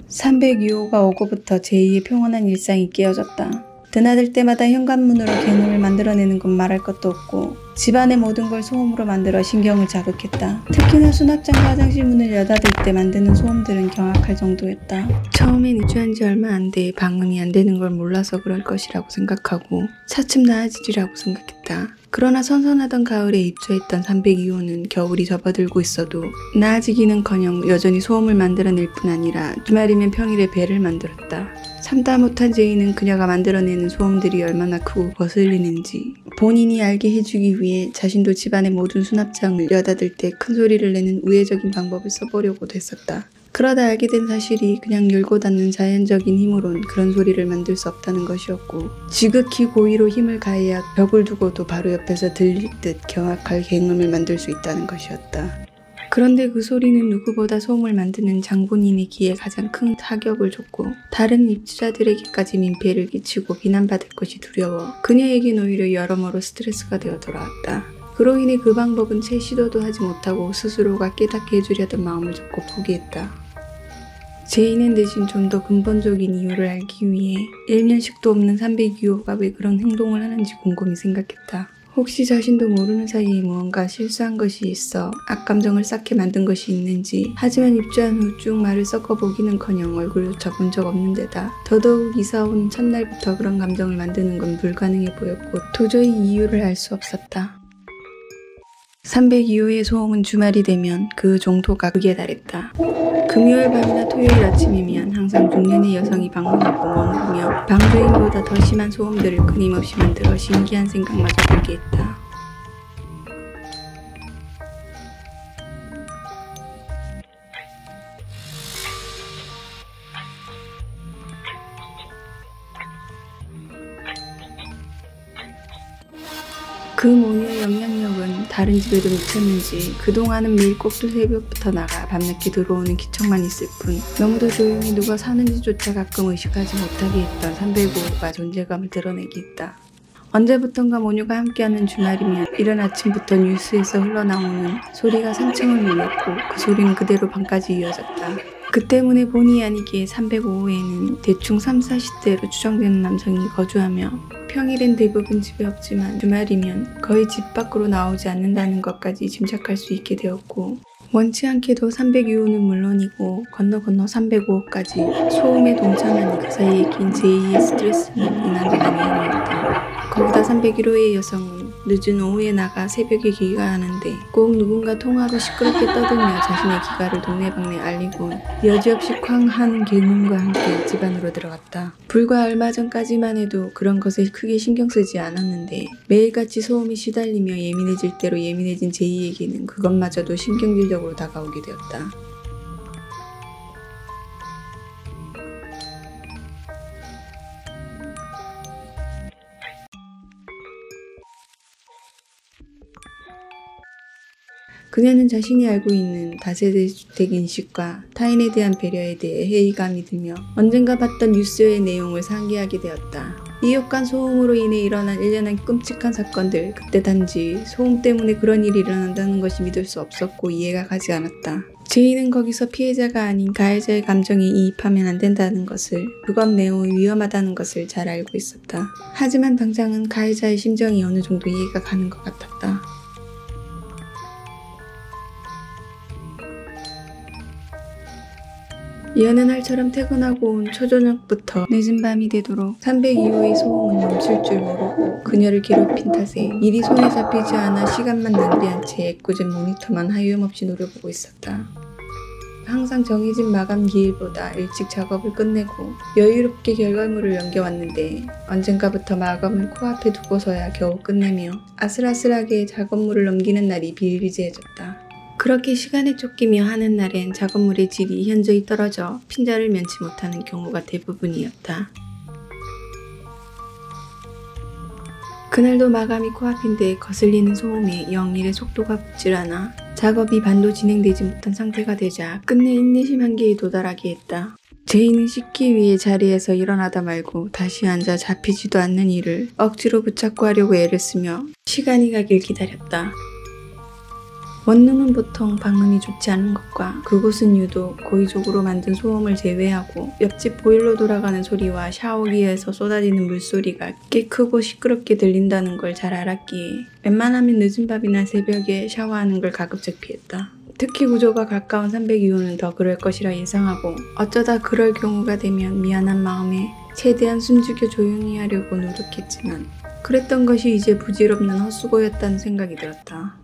302호가 오고부터 제이의 평온한 일상이 깨어졌다. 드나들 때마다 현관문으로 개놈을 만들어내는 건 말할 것도 없고 집안의 모든 걸 소음으로 만들어 신경을 자극했다. 특히나 수납장과 화장실 문을 여닫을 때 만드는 소음들은 경악할 정도였다. 처음엔 입주한 지 얼마 안 돼 방음이 안 되는 걸 몰라서 그럴 것이라고 생각하고 차츰 나아지리라고 생각했다. 그러나 선선하던 가을에 입주했던 302호는 겨울이 접어들고 있어도 나아지기는커녕 여전히 소음을 만들어낼 뿐 아니라 주말이면 평일에 배를 만들었다. 참다 못한 제이는 그녀가 만들어내는 소음들이 얼마나 크고 거슬리는지 본인이 알게 해주기 위해 자신도 집안의 모든 수납장을 여닫을 때 큰 소리를 내는 우회적인 방법을 써보려고도 했었다. 그러다 알게 된 사실이 그냥 열고 닫는 자연적인 힘으론 그런 소리를 만들 수 없다는 것이었고 지극히 고의로 힘을 가해야 벽을 두고도 바로 옆에서 들릴 듯 경악할 갱음을 만들 수 있다는 것이었다. 그런데 그 소리는 누구보다 소음을 만드는 장본인의 귀에 가장 큰 타격을 줬고 다른 입주자들에게까지 민폐를 끼치고 비난받을 것이 두려워 그녀에겐 오히려 여러모로 스트레스가 되어 돌아왔다. 그로 인해 그 방법은 채 시도도 하지 못하고 스스로가 깨닫게 해주려던 마음을 접고 포기했다. 제이는 대신 좀 더 근본적인 이유를 알기 위해 1년씩도 없는 302호가 왜 그런 행동을 하는지 곰곰이 생각했다. 혹시 자신도 모르는 사이에 무언가 실수한 것이 있어 악감정을 쌓게 만든 것이 있는지. 하지만 입주한 후 쭉 말을 섞어보기는커녕 얼굴조차 본 적 없는 데다 더더욱 이사 온 첫날부터 그런 감정을 만드는 건 불가능해 보였고 도저히 이유를 알 수 없었다. 302호의 소음은 주말이 되면 그 정도가 극에 달했다. 금요일 밤이나 토요일 아침이면 항상 중년의 여성이 방문하고 머무르며 방주인보다 더 심한 소음들을 끊임없이 만들어 신기한 생각마저 들게 했다. 그 모녀의 영향력은 다른 집에도 미쳤는지 그동안은 매일 꼭두 새벽부터 나가 밤늦게 들어오는 기척만 있을 뿐 너무도 조용히 누가 사는지조차 가끔 의식하지 못하게 했던 305호가 존재감을 드러내게 했다. 언제부턴가 모녀가 함께하는 주말이면 이른 아침부터 뉴스에서 흘러나오는 소리가 산층을 울렸고 그 소리는 그대로 밤까지 이어졌다. 그 때문에 본의 아니게 305호에는 대충 3, 40대로 추정되는 남성이 거주하며 평일엔 대부분 집에 없지만 주말이면 거의 집 밖으로 나오지 않는다는 것까지 짐작할 수 있게 되었고 원치 않게도 302호는 물론이고 건너 305호까지 소음에 동참하니 그 사이에 낀 제2의 스트레스는 이나저나 아니었다. 거기다 301호의 여성은 늦은 오후에 나가 새벽에 귀가하는데 꼭 누군가 통화로 시끄럽게 떠들며 자신의 귀가를 동네방네 알리곤 여지없이 쾅하는 개놈과 함께 집 안으로 들어갔다. 불과 얼마 전까지만 해도 그런 것에 크게 신경 쓰지 않았는데 매일같이 소음이 시달리며 예민해질 대로 예민해진 제이에게는 그것마저도 신경질적으로 다가오게 되었다. 그녀는 자신이 알고 있는 다세대 주택 인식과 타인에 대한 배려에 대해 회의감이 들며 언젠가 봤던 뉴스의 내용을 상기하게 되었다. 이웃간 소음으로 인해 일어난 일련의 끔찍한 사건들, 그때 단지 소음 때문에 그런 일이 일어난다는 것이 믿을 수 없었고 이해가 가지 않았다. 제이는 거기서 피해자가 아닌 가해자의 감정에 이입하면 안 된다는 것을, 그건 매우 위험하다는 것을 잘 알고 있었다. 하지만 당장은 가해자의 심정이 어느 정도 이해가 가는 것 같았다. 여느 날처럼 퇴근하고 온 초저녁부터 늦은 밤이 되도록 302호의 소음은 멈출 줄 모르고 그녀를 괴롭힌 탓에 일이 손에 잡히지 않아 시간만 낭비한 채 애꿎은 모니터만 하염없이 노려보고 있었다. 항상 정해진 마감 기일보다 일찍 작업을 끝내고 여유롭게 결과물을 넘겨왔는데 언젠가부터 마감을 코앞에 두고서야 겨우 끝내며 아슬아슬하게 작업물을 넘기는 날이 비일비재해졌다. 그렇게 시간에 쫓기며 하는 날엔 작업물의 질이 현저히 떨어져 핀자를 면치 못하는 경우가 대부분이었다. 그날도 마감이 코앞인데 거슬리는 소음에 영 일의 속도가 붙질 않아 작업이 반도 진행되지 못한 상태가 되자 끝내 인내심 한계에 도달하게 했다. 제이는 씻기 위해 자리에서 일어나다 말고 다시 앉아 잡히지도 않는 일을 억지로 붙잡고 하려고 애를 쓰며 시간이 가길 기다렸다. 원룸은 보통 방음이 좋지 않은 것과 그곳은 유독 고의적으로 만든 소음을 제외하고 옆집 보일러 돌아가는 소리와 샤워기에서 쏟아지는 물소리가 꽤 크고 시끄럽게 들린다는 걸 잘 알았기에 웬만하면 늦은 밤이나 새벽에 샤워하는 걸 가급적 피했다. 특히 구조가 가까운 302호는 더 그럴 것이라 예상하고 어쩌다 그럴 경우가 되면 미안한 마음에 최대한 숨죽여 조용히 하려고 노력했지만 그랬던 것이 이제 부질없는 헛수고였다는 생각이 들었다.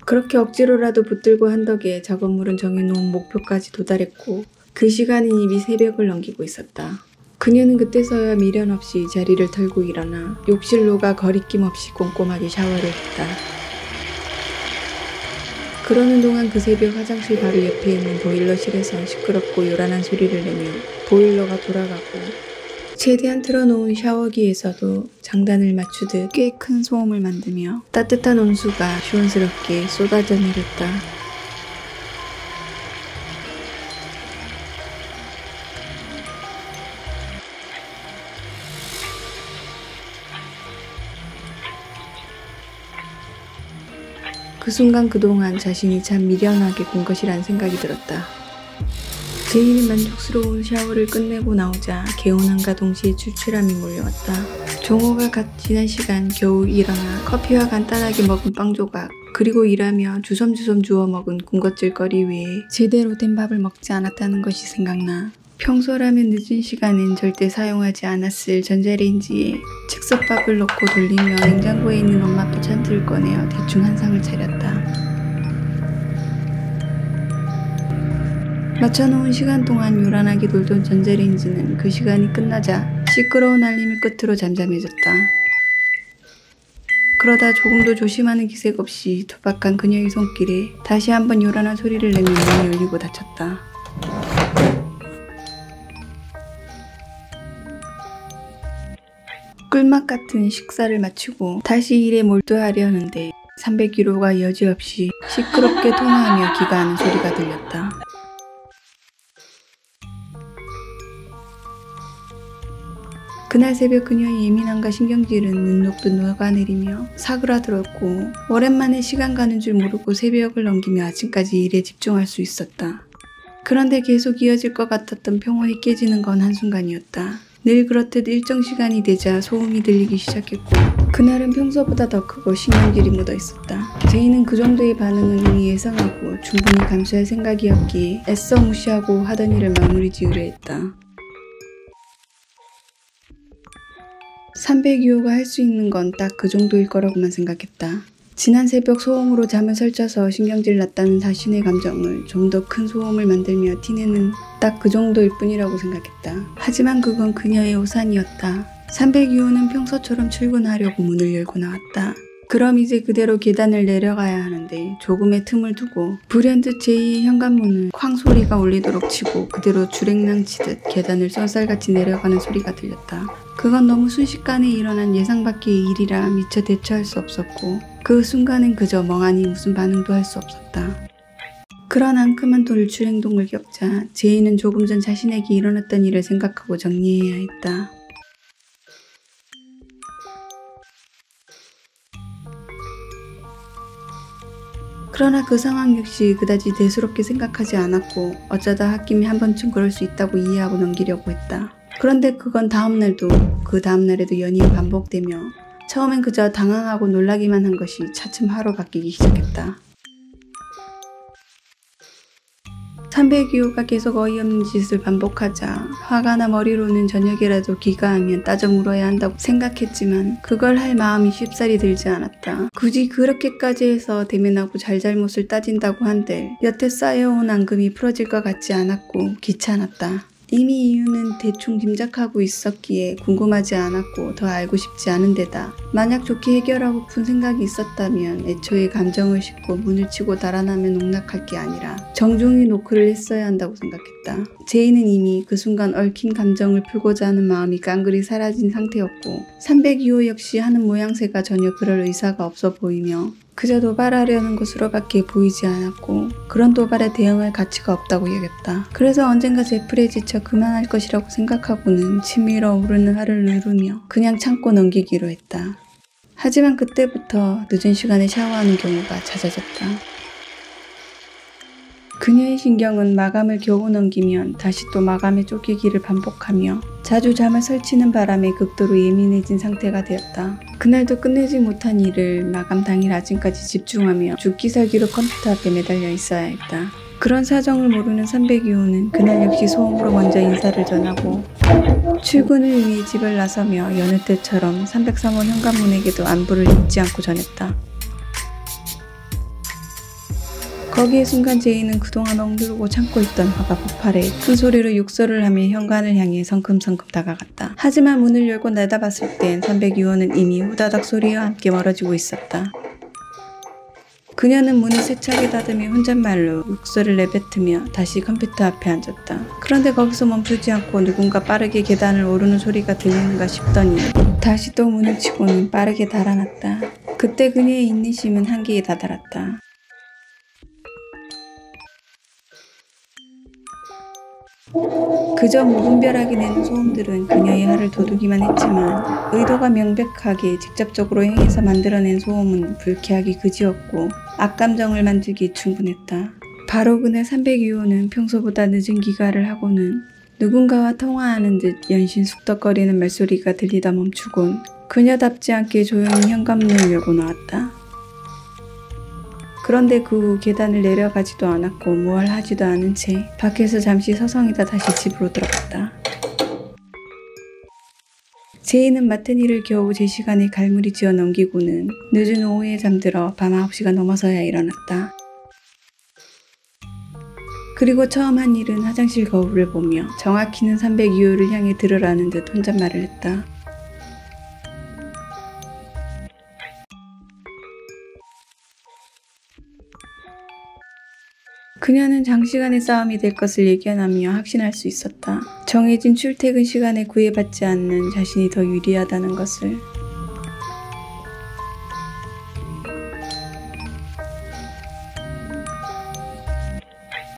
그렇게 억지로라도 붙들고 한 덕에 작업물은 정해놓은 목표까지 도달했고 그 시간은 이미 새벽을 넘기고 있었다. 그녀는 그때서야 미련 없이 자리를 털고 일어나 욕실로 가 거리낌 없이 꼼꼼하게 샤워를 했다. 그러는 동안 그 새벽 화장실 바로 옆에 있는 보일러실에선 시끄럽고 요란한 소리를 내며 보일러가 돌아가고 최대한 틀어놓은 샤워기에서도 장단을 맞추듯 꽤 큰 소음을 만들며 따뜻한 온수가 시원스럽게 쏟아져 내렸다. 그 순간 그동안 자신이 참 미련하게 군 것이란 생각이 들었다. 제인은 만족스러운 샤워를 끝내고 나오자 개운함과 동시에 출출함이 몰려왔다. 종호가 갓 지난 시간 겨우 일어나 커피와 간단하게 먹은 빵 조각 그리고 일하며 주섬주섬 주워 먹은 군것질거리 외에 제대로 된 밥을 먹지 않았다는 것이 생각나 평소라면 늦은 시간엔 절대 사용하지 않았을 전자레인지에 즉석밥을 넣고 돌리며 냉장고에 있는 엄마 포찬트를 꺼내어 대충 한 상을 차렸다. 맞춰놓은 시간 동안 요란하게 돌던 전자레인지는 그 시간이 끝나자 시끄러운 알림을 끝으로 잠잠해졌다. 그러다 조금도 조심하는 기색 없이 투박한 그녀의 손길에 다시 한번 요란한 소리를 내며 문이 열리고 닫혔다. 꿀맛 같은 식사를 마치고 다시 일에 몰두하려 하는데 300km가 여지없이 시끄럽게 통화하며 기가하는 소리가 들렸다. 그날 새벽 그녀의 예민함과 신경질은 눈녹듯 녹아내리며 사그라들었고 오랜만에 시간 가는 줄 모르고 새벽을 넘기며 아침까지 일에 집중할 수 있었다. 그런데 계속 이어질 것 같았던 평온이 깨지는 건 한순간이었다. 늘 그렇듯 일정 시간이 되자 소음이 들리기 시작했고 그날은 평소보다 더 크고 신경질이 묻어 있었다. 제인은 그 정도의 반응은 이미 예상하고 충분히 감수할 생각이었기에 애써 무시하고 하던 일을 마무리 지으려 했다. 302호가 할 수 있는 건 딱 그 정도일 거라고만 생각했다. 지난 새벽 소음으로 잠을 설쳐서 신경질 났다는 자신의 감정을 좀 더 큰 소음을 만들며 티내는 딱 그 정도일 뿐이라고 생각했다. 하지만 그건 그녀의 오산이었다. 302호는 평소처럼 출근하려고 문을 열고 나왔다. 그럼 이제 그대로 계단을 내려가야 하는데 조금의 틈을 두고 불현듯 제2의 현관문을 쾅 소리가 울리도록 치고 그대로 주랭랑 치듯 계단을 쏜살같이 내려가는 소리가 들렸다. 그건 너무 순식간에 일어난 예상 밖의 일이라 미처 대처할 수 없었고 그 순간엔 그저 멍하니 무슨 반응도 할 수 없었다. 그런 앙큼한 돌출행동을 겪자 제이는 조금 전 자신에게 일어났던 일을 생각하고 정리해야 했다. 그러나 그 상황 역시 그다지 대수롭게 생각하지 않았고 어쩌다 홧김에 한 번쯤 그럴 수 있다고 이해하고 넘기려고 했다. 그런데 그건 다음날도 그 다음날에도 연이어 반복되며 처음엔 그저 당황하고 놀라기만 한 것이 차츰 하루 바뀌기 시작했다. 302호가 계속 어이없는 짓을 반복하자 화가 나 머리로는 저녁이라도 귀가하면 따져 물어야 한다고 생각했지만 그걸 할 마음이 쉽사리 들지 않았다. 굳이 그렇게까지 해서 대면하고 잘잘못을 따진다고 한들 여태 쌓여온 앙금이 풀어질 것 같지 않았고 귀찮았다. 이미 이유는 대충 짐작하고 있었기에 궁금하지 않았고 더 알고 싶지 않은 데다 만약 좋게 해결하고픈 생각이 있었다면 애초에 감정을 싣고 문을 치고 달아나면 농락할 게 아니라 정중히 노크를 했어야 한다고 생각했다. 제이는 이미 그 순간 얽힌 감정을 풀고자 하는 마음이 깡그리 사라진 상태였고 302호 역시 하는 모양새가 전혀 그럴 의사가 없어 보이며 그저 도발하려는 것으로밖에 보이지 않았고 그런 도발에 대응할 가치가 없다고 여겼다. 그래서 언젠가 제풀에 지쳐 그만할 것이라고 생각하고는 치밀어 오르는 화를 누르며 그냥 참고 넘기기로 했다. 하지만 그때부터 늦은 시간에 샤워하는 경우가 잦아졌다. 그녀의 신경은 마감을 겨우 넘기면 다시 또 마감에 쫓기기를 반복하며 자주 잠을 설치는 바람에 극도로 예민해진 상태가 되었다. 그날도 끝내지 못한 일을 마감 당일 아침까지 집중하며 죽기 살기로 컴퓨터 앞에 매달려 있어야 했다. 그런 사정을 모르는 302호는 그날 역시 소음으로 먼저 인사를 전하고 출근을 위해 집을 나서며 여느 때처럼 303호 현관문에게도 안부를 잊지 않고 전했다. 거기에 순간 제이는 그동안 억누르고 참고 있던 화가 폭발해 큰 소리로 욕설을 하며 현관을 향해 성큼성큼 다가갔다. 하지만 문을 열고 내다봤을 땐 302호는 이미 후다닥 소리와 함께 멀어지고 있었다. 그녀는 문을 세차게 닫으며 혼잣말로 욕설을 내뱉으며 다시 컴퓨터 앞에 앉았다. 그런데 거기서 멈추지 않고 누군가 빠르게 계단을 오르는 소리가 들리는가 싶더니 다시 또 문을 치고는 빠르게 달아났다. 그때 그녀의 인내심은 한계에 다다랐다. 그저 무분별하게 내는 소음들은 그녀의 화를 돋우기만 했지만 의도가 명백하게 직접적으로 행해서 만들어낸 소음은 불쾌하기 그지없고 악감정을 만들기 충분했다. 바로 그날 302호는 평소보다 늦은 귀가를 하고는 누군가와 통화하는 듯 연신 숙덕거리는 말소리가 들리다 멈추곤 그녀답지 않게 조용히 현관문을 열고 나왔다. 그런데 그 후 계단을 내려가지도 않았고 뭘 하지도 않은 채 밖에서 잠시 서성이다 다시 집으로 들어갔다. 제이는 맡은 일을 겨우 제 시간에 갈무리 지어 넘기고는 늦은 오후에 잠들어 밤 9시가 넘어서야 일어났다. 그리고 처음 한 일은 화장실 거울을 보며 정확히는 302호를 향해 들으라는 듯 혼잣말을 했다. 그녀는 장시간의 싸움이 될 것을 예견하며 확신할 수 있었다. 정해진 출퇴근 시간에 구애받지 않는 자신이 더 유리하다는 것을.